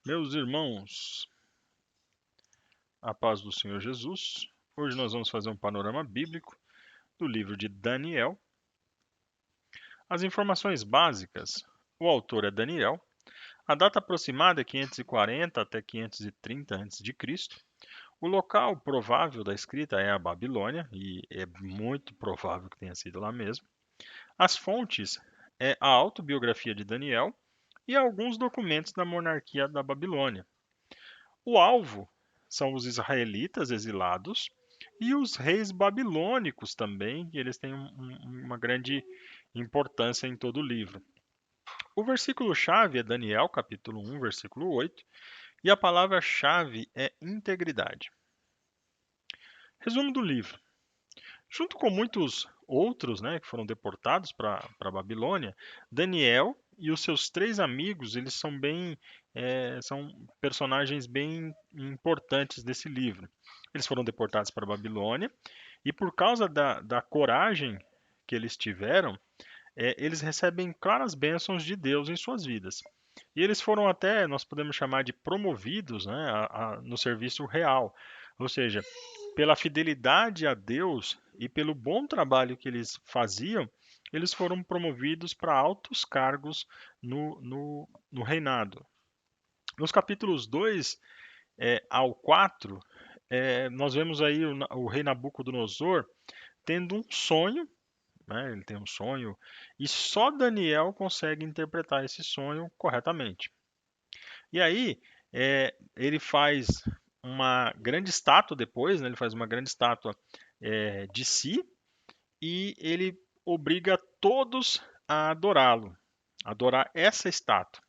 Meus irmãos, a paz do Senhor Jesus. Hoje nós vamos fazer um panorama bíblico do livro de Daniel. As informações básicas: o autor é Daniel, a data aproximada é 540 até 530 a.C. O local provável da escrita é a Babilônia, e é muito provável que tenha sido lá mesmo. As fontes é a autobiografia de Daniel e alguns documentos da monarquia da Babilônia. O alvo são os israelitas exilados e os reis babilônicos também, e eles têm uma grande importância em todo o livro. O versículo-chave é Daniel, capítulo 1, versículo 8, e a palavra-chave é integridade. Resumo do livro. Junto com muitos outros, que foram deportados para a Babilônia, Daniel e os seus três amigos, eles são personagens bem importantes desse livro. Eles foram deportados para a Babilônia e por causa da coragem que eles tiveram, eles recebem claras bênçãos de Deus em suas vidas. E eles foram até, nós podemos chamar de promovidos, no serviço real. Ou seja, pela fidelidade a Deus e pelo bom trabalho que eles faziam, eles foram promovidos para altos cargos no reinado. Nos capítulos 2 ao 4, nós vemos aí o rei Nabucodonosor tendo um sonho, né? Ele tem um sonho, e só Daniel consegue interpretar esse sonho corretamente. E aí, ele faz uma grande estátua depois, né? Ele faz uma grande estátua de si e ele obriga todos a adorá-lo, adorar essa estátua.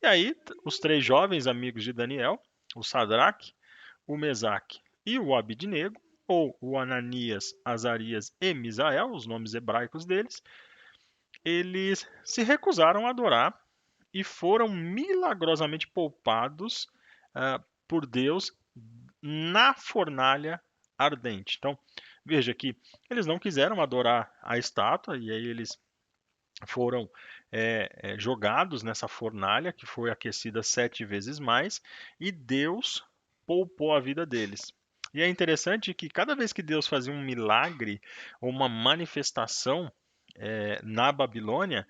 E aí, os três jovens amigos de Daniel, o Sadraque, o Mesaque e o Abidnego, ou o Ananias, Azarias e Misael, os nomes hebraicos deles, eles se recusaram a adorar e foram milagrosamente poupados por Deus na fornalha ardente. Então, veja que eles não quiseram adorar a estátua e aí eles foram jogados nessa fornalha que foi aquecida 7 vezes mais e Deus poupou a vida deles. E é interessante que cada vez que Deus fazia um milagre ou uma manifestação na Babilônia,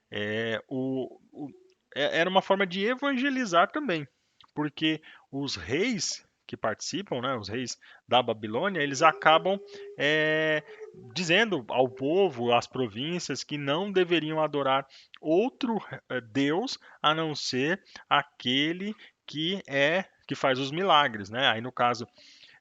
é, o, o- era uma forma de evangelizar também, porque os reis que participam, né, os reis da Babilônia, eles acabam é, dizendo ao povo, às províncias, que não deveriam adorar outro Deus a não ser aquele que faz os milagres, né? Aí no caso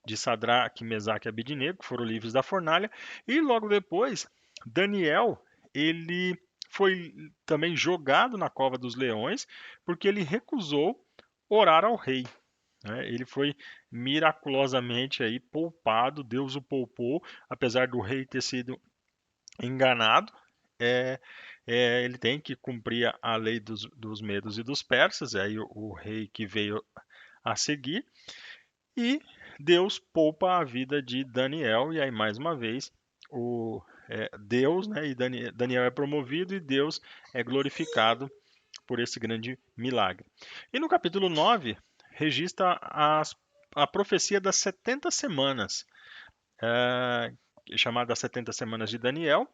de Sadraque, Mesaque e Abidnego, que foram livres da fornalha, e logo depois Daniel, ele foi também jogado na cova dos leões, porque ele recusou orar ao rei. Né? Ele foi miraculosamente aí poupado, Deus o poupou, apesar do rei ter sido enganado. É, ele tem que cumprir a lei dos medos e dos persas, aí o rei que veio a seguir, e Deus poupa a vida de Daniel, e aí mais uma vez Deus, né, e Daniel é promovido e Deus é glorificado por esse grande milagre. E no capítulo 9 registra a profecia das 70 semanas, chamada 70 semanas de Daniel,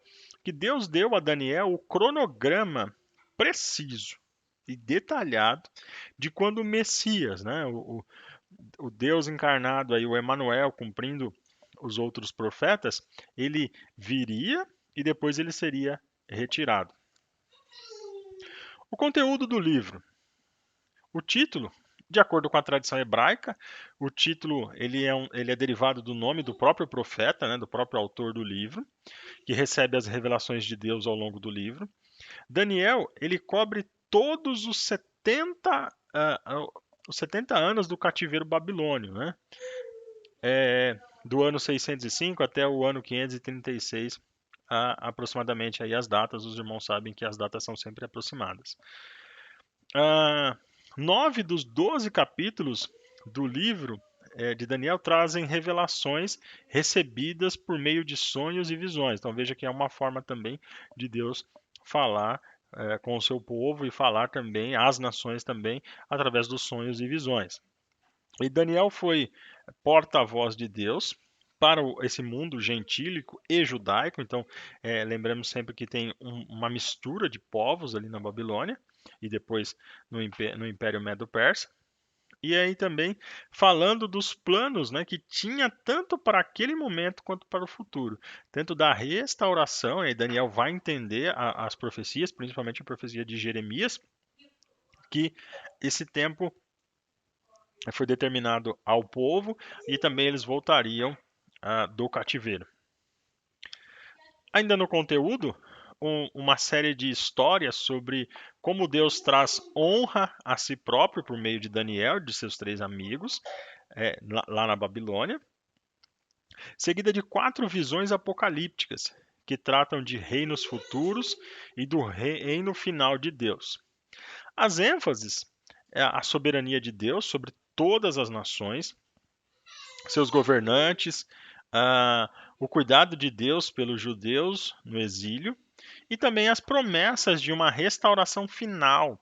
que Deus deu a Daniel o cronograma preciso e detalhado de quando o Messias, né, o Deus encarnado aí, o Emanuel, cumprindo os outros profetas, ele viria e depois ele seria retirado. O conteúdo do livro. O título, de acordo com a tradição hebraica, o título ele é derivado do nome do próprio profeta, né, do próprio autor do livro, que recebe as revelações de Deus ao longo do livro. Daniel, ele cobre todos os 70 anos do cativeiro babilônio, né? Do ano 605 até o ano 536, aproximadamente aí as datas. Os irmãos sabem que as datas são sempre aproximadas. 9 dos 12 capítulos do livro de Daniel trazem revelações recebidas por meio de sonhos e visões. Então veja que é uma forma também de Deus falar com o seu povo e falar também às nações também através dos sonhos e visões. E Daniel foi porta-voz de Deus para esse mundo gentílico e judaico. Então, lembramos sempre que tem uma mistura de povos ali na Babilônia e depois no Império Medo-Persa. E aí também falando dos planos, né, que tinha tanto para aquele momento quanto para o futuro, tanto da restauração, e aí Daniel vai entender as profecias, principalmente a profecia de Jeremias, que esse tempo foi determinado ao povo e também eles voltariam do cativeiro. Ainda no conteúdo, uma série de histórias sobre como Deus traz honra a si próprio por meio de Daniel e de seus 3 amigos lá na Babilônia, seguida de 4 visões apocalípticas que tratam de reinos futuros e do reino final de Deus. As ênfases é a soberania de Deus sobre todas as nações, seus governantes, o cuidado de Deus pelos judeus no exílio e também as promessas de uma restauração final.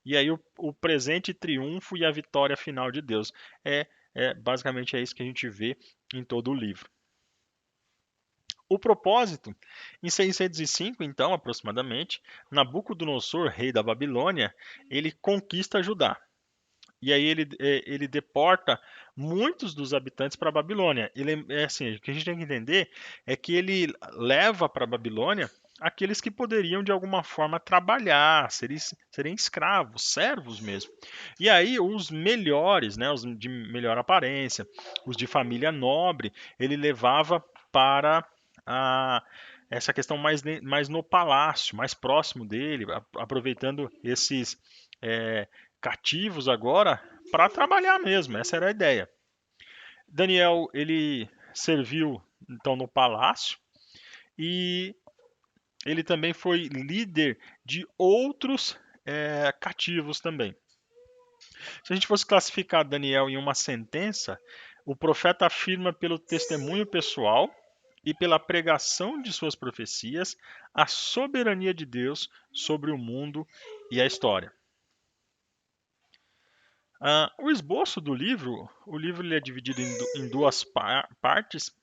E aí o presente triunfo e a vitória final de Deus. Basicamente é isso que a gente vê em todo o livro. O propósito, em 605, então, aproximadamente, Nabucodonosor, rei da Babilônia, ele conquista Judá. E aí ele deporta muitos dos habitantes para a Babilônia. Assim, o que a gente tem que entender é que ele leva para a Babilônia aqueles que poderiam de alguma forma trabalhar, serem escravos, servos mesmo. E aí os melhores, né, os de melhor aparência, os de família nobre, ele levava para essa questão mais no palácio, mais próximo dele, aproveitando esses cativos agora para trabalhar mesmo. Essa era a ideia. Daniel ele serviu então no palácio e ele também foi líder de outros cativos também. Se a gente fosse classificar Daniel em uma sentença, o profeta afirma pelo testemunho pessoal e pela pregação de suas profecias a soberania de Deus sobre o mundo e a história. O esboço do livro, o livro ele é dividido em duas partes.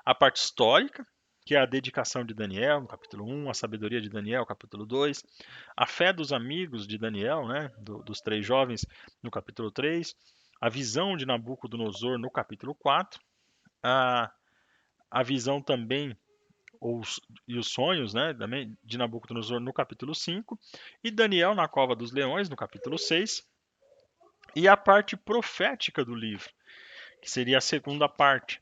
A parte histórica, que é a dedicação de Daniel, no capítulo 1, a sabedoria de Daniel, capítulo 2, a fé dos amigos de Daniel, né, dos 3 jovens, no capítulo 3, a visão de Nabucodonosor, no capítulo 4, a visão também e os sonhos, né, também de Nabucodonosor, no capítulo 5, e Daniel na cova dos leões, no capítulo 6, e a parte profética do livro, que seria a segunda parte,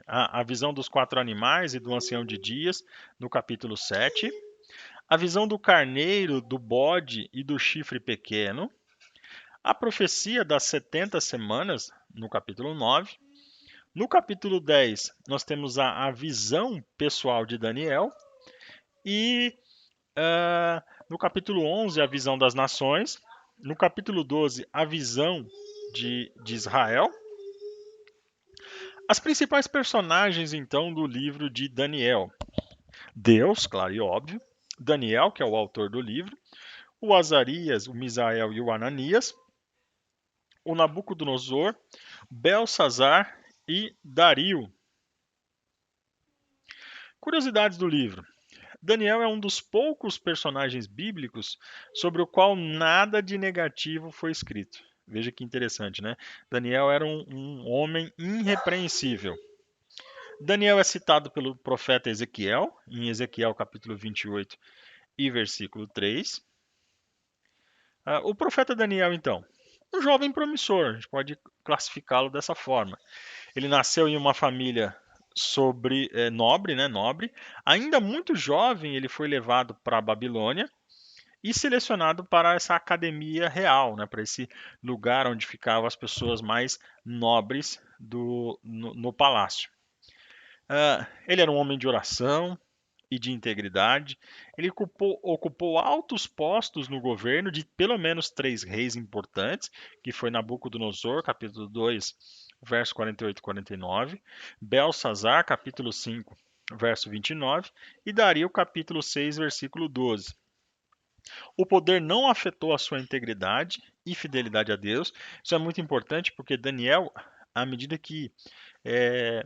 a visão dos 4 animais e do ancião de dias, no capítulo 7, a visão do carneiro, do bode e do chifre pequeno, a profecia das 70 semanas, no capítulo 9, no capítulo 10 nós temos a visão pessoal de Daniel, e no capítulo 11 a visão das nações, no capítulo 12 a visão de Israel. As principais personagens, então, do livro de Daniel. Deus, claro e óbvio. Daniel, que é o autor do livro. O Azarias, o Misael e o Ananias. O Nabucodonosor, Belsazar e Dario. Curiosidades do livro. Daniel é um dos poucos personagens bíblicos sobre o qual nada de negativo foi escrito. Veja que interessante, né? Daniel era um homem irrepreensível. Daniel é citado pelo profeta Ezequiel, em Ezequiel capítulo 28 e versículo 3. O profeta Daniel, então, um jovem promissor, a gente pode classificá-lo dessa forma. Ele nasceu em uma família nobre, né, nobre. Ainda muito jovem, ele foi levado para a Babilônia e selecionado para essa academia real, né, para esse lugar onde ficavam as pessoas mais nobres no palácio. Ele era um homem de oração e de integridade. Ele ocupou altos postos no governo de pelo menos 3 reis importantes, que foi Nabucodonosor, capítulo 2, verso 48 e 49, Belsazar, capítulo 5, verso 29, e Dario, capítulo 6, versículo 12. O poder não afetou a sua integridade e fidelidade a Deus. Isso é muito importante porque Daniel, à medida que é,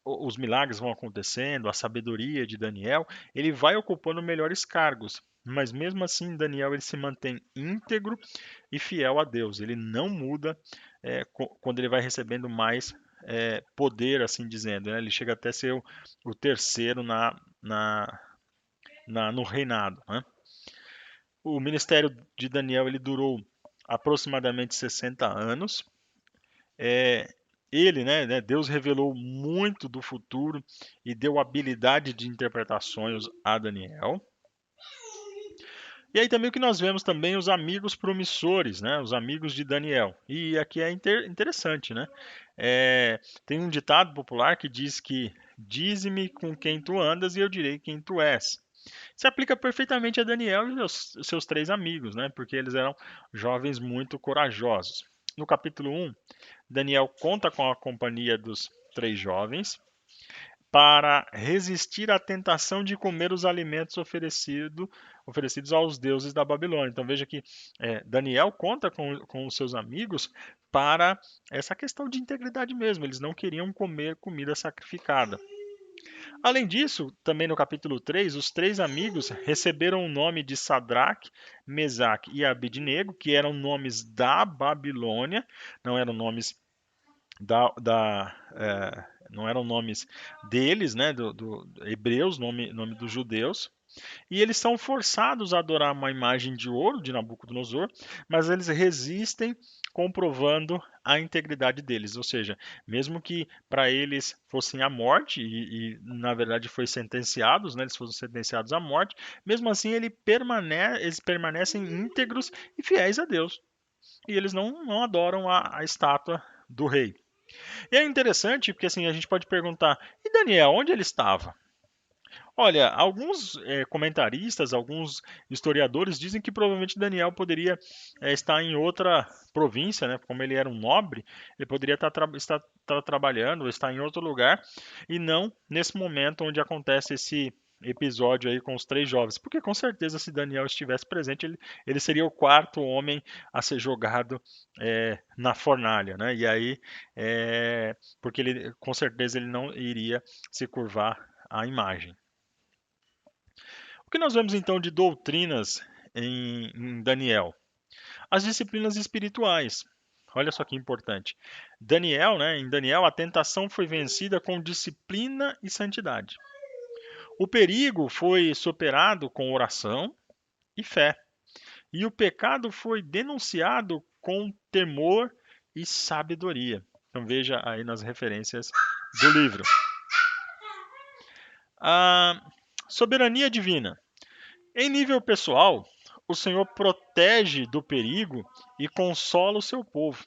os milagres vão acontecendo, a sabedoria de Daniel, ele vai ocupando melhores cargos. Mas mesmo assim, Daniel ele se mantém íntegro e fiel a Deus. Ele não muda quando ele vai recebendo mais poder, assim dizendo. Né? Ele chega até a ser o terceiro na, no reinado. Né? O ministério de Daniel ele durou aproximadamente 60 anos. É, ele, né, Deus revelou muito do futuro e deu habilidade de interpretar sonhos a Daniel. E aí também o que nós vemos também os amigos promissores, né, os amigos de Daniel. E aqui é interessante, né? Tem um ditado popular que diz que dize-me com quem tu andas e eu direi quem tu és. Se aplica perfeitamente a Daniel e os seus três amigos, né? Porque eles eram jovens muito corajosos. No capítulo 1, Daniel conta com a companhia dos três jovens para resistir à tentação de comer os alimentos oferecidos aos deuses da Babilônia. Então veja que Daniel conta com os seus amigos para essa questão de integridade mesmo. Eles não queriam comer comida sacrificada. Além disso, também no capítulo 3, os três amigos receberam o nome de Sadraque, Mesaque e Abednego, que eram nomes da Babilônia, não eram nomes não eram nomes deles, né, do hebreus, nome dos judeus. E eles são forçados a adorar uma imagem de ouro de Nabucodonosor, mas eles resistem comprovando a integridade deles, ou seja, mesmo que para eles fossem a morte na verdade foi sentenciados, né, eles foram sentenciados à morte, mesmo assim eles permanecem íntegros e fiéis a Deus. E eles não adoram a estátua do rei. E é interessante porque assim a gente pode perguntar: e Daniel, onde ele estava? Olha, alguns comentaristas, alguns historiadores dizem que provavelmente Daniel poderia estar em outra província, né? Como ele era um nobre, ele poderia estar trabalhando, estar em outro lugar, e não nesse momento onde acontece esse episódio aí com os três jovens. Porque com certeza, se Daniel estivesse presente, ele seria o quarto homem a ser jogado na fornalha, né? E aí, porque ele, com certeza, ele não iria se curvar à imagem. O que nós vemos então de doutrinas em Daniel? As disciplinas espirituais. Olha só que importante. Daniel, né, em Daniel, a tentação foi vencida com disciplina e santidade. O perigo foi superado com oração e fé. E o pecado foi denunciado com temor e sabedoria. Então veja aí nas referências do livro. A soberania divina. Em nível pessoal, o Senhor protege do perigo e consola o seu povo,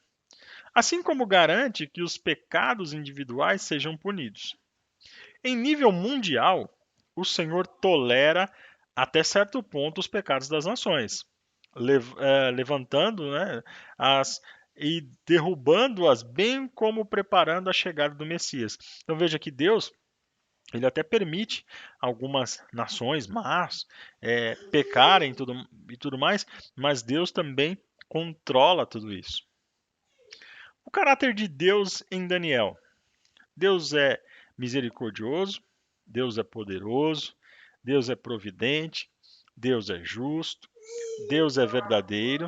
assim como garante que os pecados individuais sejam punidos. Em nível mundial, o Senhor tolera até certo ponto os pecados das nações, levantando, né, e derrubando-as, bem como preparando a chegada do Messias. Então veja que Deus ele até permite algumas nações más pecarem e tudo mais, mas Deus também controla tudo isso. O caráter de Deus em Daniel. Deus é misericordioso, Deus é poderoso, Deus é providente, Deus é justo, Deus é verdadeiro,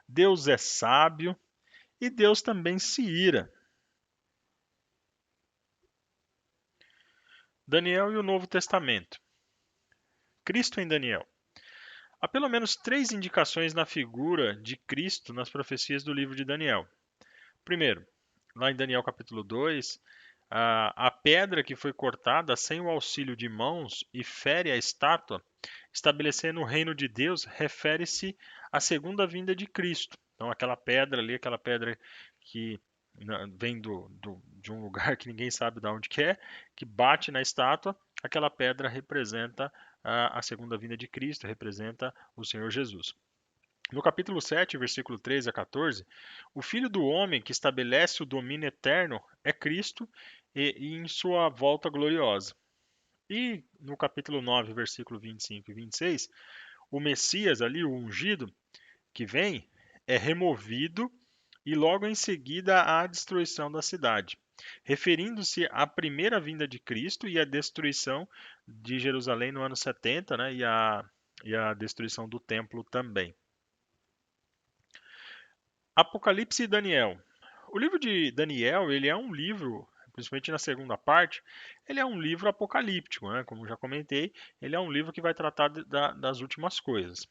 Deus é sábio e Deus também se ira. Daniel e o Novo Testamento. Cristo em Daniel. Há pelo menos três indicações na figura de Cristo nas profecias do livro de Daniel. Primeiro, lá em Daniel capítulo 2, a pedra que foi cortada sem o auxílio de mãos e fere a estátua, estabelecendo o reino de Deus, refere-se à segunda vinda de Cristo. Então, aquela pedra ali, aquela pedra que vem de um lugar que ninguém sabe de onde que bate na estátua, aquela pedra representa a segunda vinda de Cristo, representa o Senhor Jesus. No capítulo 7, versículo 13 a 14, o Filho do Homem que estabelece o domínio eterno é Cristo e em sua volta gloriosa. E no capítulo 9, versículo 25 e 26, o Messias ali, o ungido que vem, é removido e logo em seguida a destruição da cidade, referindo-se à primeira vinda de Cristo e à destruição de Jerusalém no ano 70, né, e a destruição do templo também. Apocalipse e Daniel. O livro de Daniel, ele é um livro, principalmente na segunda parte, ele é um livro apocalíptico, né? Como já comentei, ele é um livro que vai tratar das últimas coisas.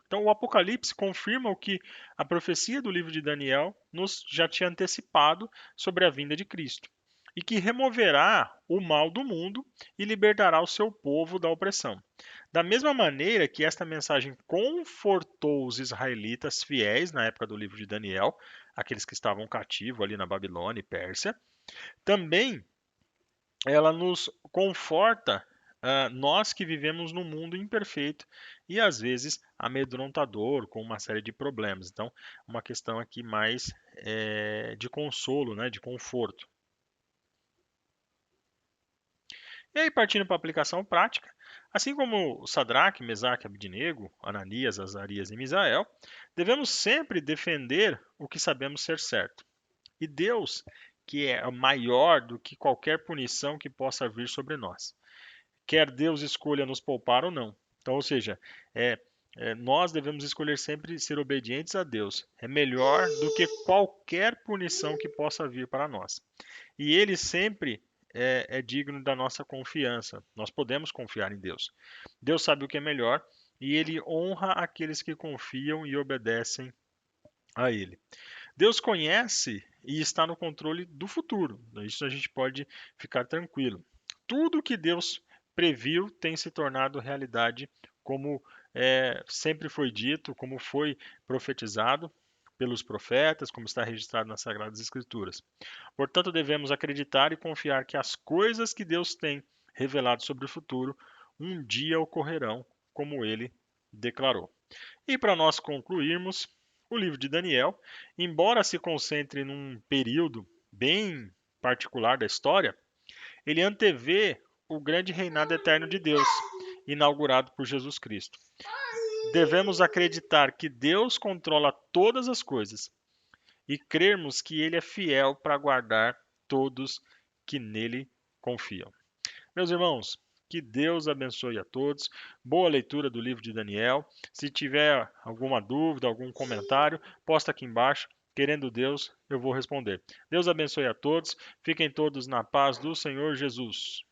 Então, o Apocalipse confirma o que a profecia do livro de Daniel nos já tinha antecipado sobre a vinda de Cristo, e que removerá o mal do mundo e libertará o seu povo da opressão. Da mesma maneira que esta mensagem confortou os israelitas fiéis na época do livro de Daniel, aqueles que estavam cativos ali na Babilônia e Pérsia, também ela nos conforta, nós que vivemos num mundo imperfeito e às vezes amedrontador, com uma série de problemas. Então, uma questão aqui mais de consolo, né, de conforto. E aí, partindo para a aplicação prática, assim como Sadraque, Mesaque, Abdinego, Ananias, Azarias e Misael, devemos sempre defender o que sabemos ser certo. E Deus, que é maior do que qualquer punição que possa vir sobre nós. Quer Deus escolha nos poupar ou não. Então, ou seja, é, nós devemos escolher sempre ser obedientes a Deus. É melhor do que qualquer punição que possa vir para nós. E Ele sempre é digno da nossa confiança. Nós podemos confiar em Deus. Deus sabe o que é melhor e Ele honra aqueles que confiam e obedecem a Ele. Deus conhece e está no controle do futuro. Isso a gente pode ficar tranquilo. Tudo que Deus previu tem se tornado realidade, como sempre foi dito, como foi profetizado pelos profetas, como está registrado nas Sagradas Escrituras. Portanto, devemos acreditar e confiar que as coisas que Deus tem revelado sobre o futuro um dia ocorrerão, como ele declarou. E para nós concluirmos, o livro de Daniel, embora se concentre num período bem particular da história, ele antevê o grande reinado eterno de Deus, inaugurado por Jesus Cristo. Devemos acreditar que Deus controla todas as coisas e crermos que Ele é fiel para guardar todos que nele confiam. Meus irmãos, que Deus abençoe a todos. Boa leitura do livro de Daniel. Se tiver alguma dúvida, algum comentário, posta aqui embaixo. Querendo Deus, eu vou responder. Deus abençoe a todos. Fiquem todos na paz do Senhor Jesus.